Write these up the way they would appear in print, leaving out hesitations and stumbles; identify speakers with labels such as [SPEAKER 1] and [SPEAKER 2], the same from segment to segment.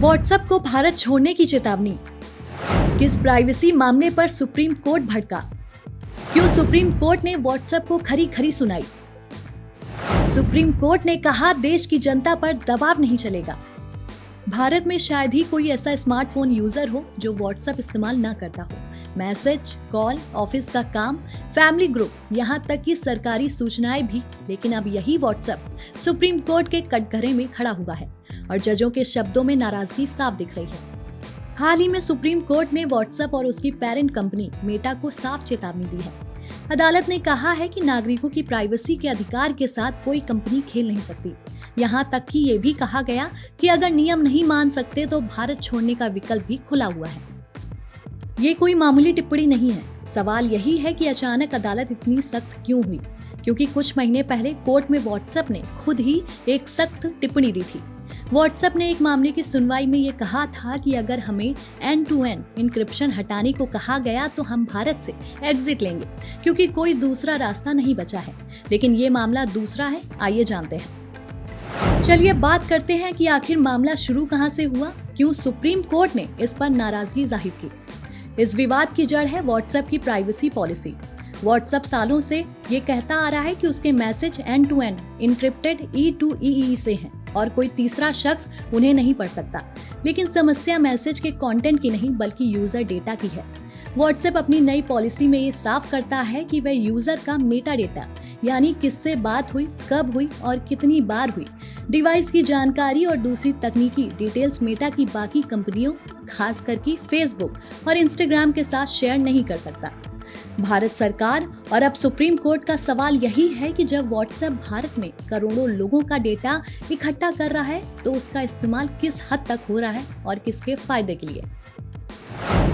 [SPEAKER 1] WhatsApp को भारत छोड़ने की चेतावनी। किस प्राइवेसी मामले पर सुप्रीम कोर्ट भड़का? क्यों सुप्रीम कोर्ट ने व्हाट्सएप को खरी खरी सुनाई? सुप्रीम कोर्ट ने कहा देश की जनता पर दबाव नहीं चलेगा। भारत में शायद ही कोई ऐसा स्मार्टफोन यूजर हो जो व्हाट्सएप इस्तेमाल ना करता हो। मैसेज, कॉल, ऑफिस का काम, फैमिली ग्रुप, यहाँ तक कि सरकारी सूचनाएं भी। लेकिन अब यही व्हाट्सएप सुप्रीम कोर्ट के कटघरे में खड़ा हुआ है और जजों के शब्दों में नाराजगी साफ दिख रही है। हाल ही में सुप्रीम कोर्ट ने व्हाट्सएप और उसकी पेरेंट कंपनी मेटा को साफ चेतावनी दी है। अदालत ने कहा है कि नागरिकों की प्राइवेसी के अधिकार के साथ कोई कंपनी खेल नहीं सकती। यहाँ तक कि ये भी कहा गया कि अगर नियम नहीं मान सकते तो भारत छोड़ने का विकल्प भी खुला हुआ है। ये कोई मामूली टिप्पणी नहीं है। सवाल यही है कि अचानक अदालत इतनी सख्त क्यों हुई? क्योंकि कुछ महीने पहले कोर्ट में व्हाट्सएप ने खुद ही एक सख्त टिप्पणी दी थी। व्हाट्सएप ने एक मामले की सुनवाई में ये कहा था कि अगर हमें एंड टू एंड इंक्रिप्शन हटाने को कहा गया तो हम भारत से एग्जिट लेंगे, क्योंकि कोई दूसरा रास्ता नहीं बचा है। लेकिन ये मामला दूसरा है। आइए जानते हैं। चलिए बात करते हैं कि आखिर मामला शुरू कहां से हुआ, क्यों सुप्रीम कोर्ट ने इस पर नाराजगी जाहिर की। इस विवाद की जड़ है व्हाट्सएप की प्राइवेसी पॉलिसी। व्हाट्सएप सालों से ये कहता आ रहा है कि उसके message end to end encrypted E2EE से हैं और कोई तीसरा शख्स उन्हें नहीं पढ़ सकता। लेकिन समस्या मैसेज के कंटेंट की नहीं बल्कि यूजर डेटा की है। व्हाट्सएप अपनी नई पॉलिसी में ये साफ करता है कि वह यूजर का मेटा डेटा, यानी किससे बात हुई, कब हुई और कितनी बार हुई, डिवाइस की जानकारी और दूसरी तकनीकी डिटेल्स मेटा की बाकी कंपनियों, खास करके फेसबुक और इंस्टाग्राम के साथ शेयर नहीं कर सकता। भारत सरकार और अब सुप्रीम कोर्ट का सवाल यही है कि जब व्हाट्सएप भारत में करोड़ों लोगों का डेटा इकट्ठा कर रहा है तो उसका इस्तेमाल किस हद तक हो रहा है और किसके फायदे के लिए।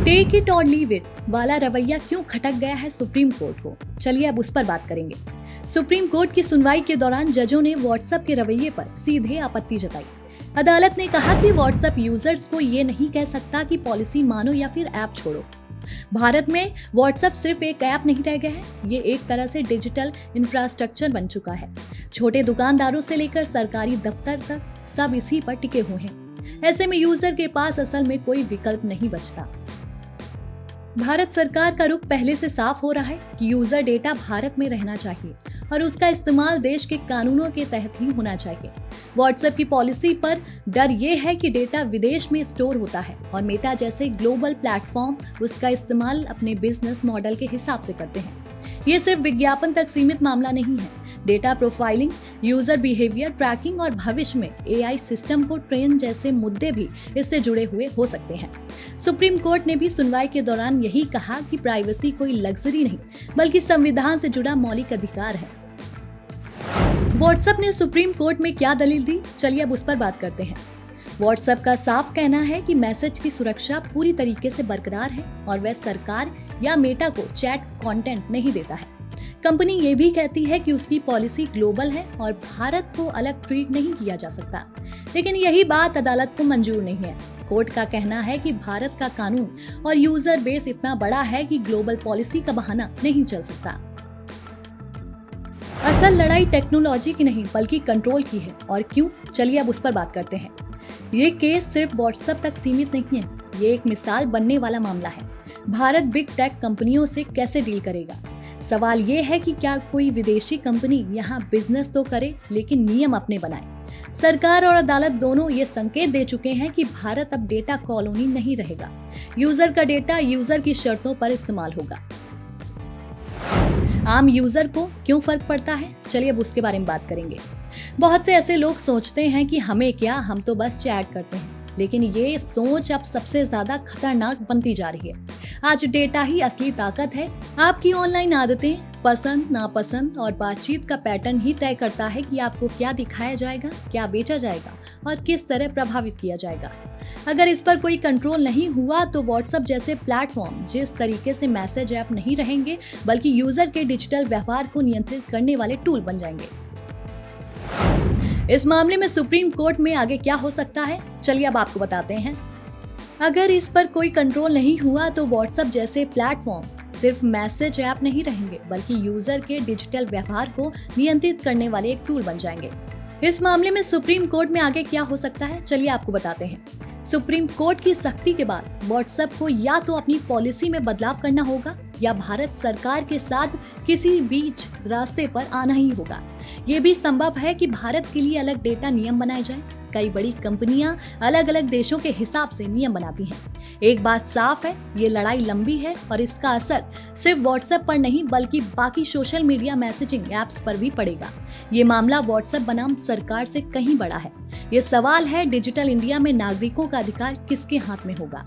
[SPEAKER 1] टेक इट और लीव इट वाला रवैया क्यों खटक गया है सुप्रीम कोर्ट को? चलिए अब उस पर बात करेंगे। सुप्रीम कोर्ट की सुनवाई के दौरान जजों ने व्हाट्सएप के रवैये पर सीधे आपत्ति जताई। अदालत ने कहा कि व्हाट्सएप यूजर्स को ये नहीं कह सकता कि पॉलिसी मानो या फिर ऐप छोड़ो। भारत में व्हाट्सएप सिर्फ एक ऐप नहीं रह गया है, ये एक तरह से डिजिटल इंफ्रास्ट्रक्चर बन चुका है। छोटे दुकानदारों से लेकर सरकारी दफ्तर तक सब इसी पर टिके हुए हैं। ऐसे में यूजर के पास असल में कोई विकल्प नहीं बचता। भारत सरकार का रुख पहले से साफ हो रहा है कि यूजर डेटा भारत में रहना चाहिए और उसका इस्तेमाल देश के कानूनों के तहत ही होना चाहिए। व्हाट्सएप की पॉलिसी पर डर ये है कि डेटा विदेश में स्टोर होता है और मेटा जैसे ग्लोबल प्लेटफॉर्म उसका इस्तेमाल अपने बिजनेस मॉडल के हिसाब से करते हैं। ये सिर्फ विज्ञापन तक सीमित मामला नहीं है। Data profiling, user behaviour tracking और भविष्य में AI सिस्टम को ट्रेन जैसे मुद्दे भी इससे जुड़े हुए हो सकते हैं। सुप्रीम कोर्ट ने भी सुनवाई के दौरान यही कहा कि प्राइवेसी कोई लग्जरी नहीं बल्कि संविधान से जुड़ा मौलिक अधिकार है। व्हाट्सएप ने सुप्रीम कोर्ट में क्या दलील दी? चलिए अब उस पर बात करते हैं। व्हाट्सएप का साफ कहना है कि मैसेज की सुरक्षा पूरी तरीके से बरकरार है और वह सरकार या मेटा को चैट कंटेंट नहीं देता है। कंपनी ये भी कहती है कि उसकी पॉलिसी ग्लोबल है और भारत को अलग ट्रीट नहीं किया जा सकता। लेकिन यही बात अदालत को मंजूर नहीं है। कोर्ट का कहना है कि भारत का कानून और यूजर बेस इतना बड़ा है कि ग्लोबल पॉलिसी का बहाना नहीं चल सकता। असल लड़ाई टेक्नोलॉजी की नहीं बल्कि कंट्रोल की है। और क्यों? चलिए अब उस पर बात करते हैं। ये केस सिर्फ व्हाट्सएप तक सीमित नहीं है, ये एक मिसाल बनने वाला मामला है। भारत बिग टेक कंपनियों से कैसे डील करेगा? सवाल ये है कि क्या कोई विदेशी कंपनी यहाँ बिजनेस तो करे लेकिन नियम अपने बनाए। सरकार और अदालत दोनों ये संकेत दे चुके हैं कि भारत अब डेटा कॉलोनी नहीं रहेगा। यूजर का डेटा यूजर की शर्तों पर इस्तेमाल होगा। आम यूजर को क्यों फर्क पड़ता है? चलिए अब उसके बारे में बात करेंगे। बहुत से ऐसे लोग सोचते हैं कि हमें क्या, हम तो बस चैट करते हैं। लेकिन ये सोच अब सबसे ज्यादा खतरनाक बनती जा रही है। आज डेटा ही असली ताकत है। आपकी ऑनलाइन आदतें, पसंद नापसंद और बातचीत का पैटर्न ही तय करता है कि आपको क्या दिखाया जाएगा, क्या बेचा जाएगा और किस तरह प्रभावित किया जाएगा। अगर इस पर कोई कंट्रोल नहीं हुआ तो व्हाट्सएप जैसे प्लेटफॉर्म जिस तरीके से मैसेज ऐप नहीं रहेंगे बल्कि यूजर के डिजिटल व्यवहार को नियंत्रित करने वाले टूल बन जाएंगे। इस मामले में सुप्रीम कोर्ट में आगे क्या हो सकता है? चलिए अब आपको बताते हैं। अगर इस पर कोई कंट्रोल नहीं हुआ तो व्हाट्सएप जैसे प्लेटफॉर्म सिर्फ मैसेज ऐप नहीं रहेंगे बल्कि यूजर के डिजिटल व्यवहार को नियंत्रित करने वाले एक टूल बन जाएंगे। इस मामले में सुप्रीम कोर्ट में आगे क्या हो सकता है? चलिए आपको बताते हैं। सुप्रीम कोर्ट की सख्ती के बाद व्हाट्सएप को या तो अपनी पॉलिसी में बदलाव करना होगा या भारत सरकार के साथ किसी बीच रास्ते पर आना ही होगा। ये भी संभव है कि भारत के लिए अलग डेटा नियम बनाए जाएं। कई बड़ी कंपनियां अलग अलग देशों के हिसाब से नियम बनाती हैं। एक बात साफ है, ये लड़ाई लंबी है और इसका असर सिर्फ व्हाट्सएप पर नहीं बल्कि बाकी सोशल मीडिया मैसेजिंग एप्स पर भी पड़ेगा। ये मामला व्हाट्सएप बनाम सरकार से कहीं बड़ा है। ये सवाल है डिजिटल इंडिया में नागरिकों का अधिकार किसके हाथ में होगा।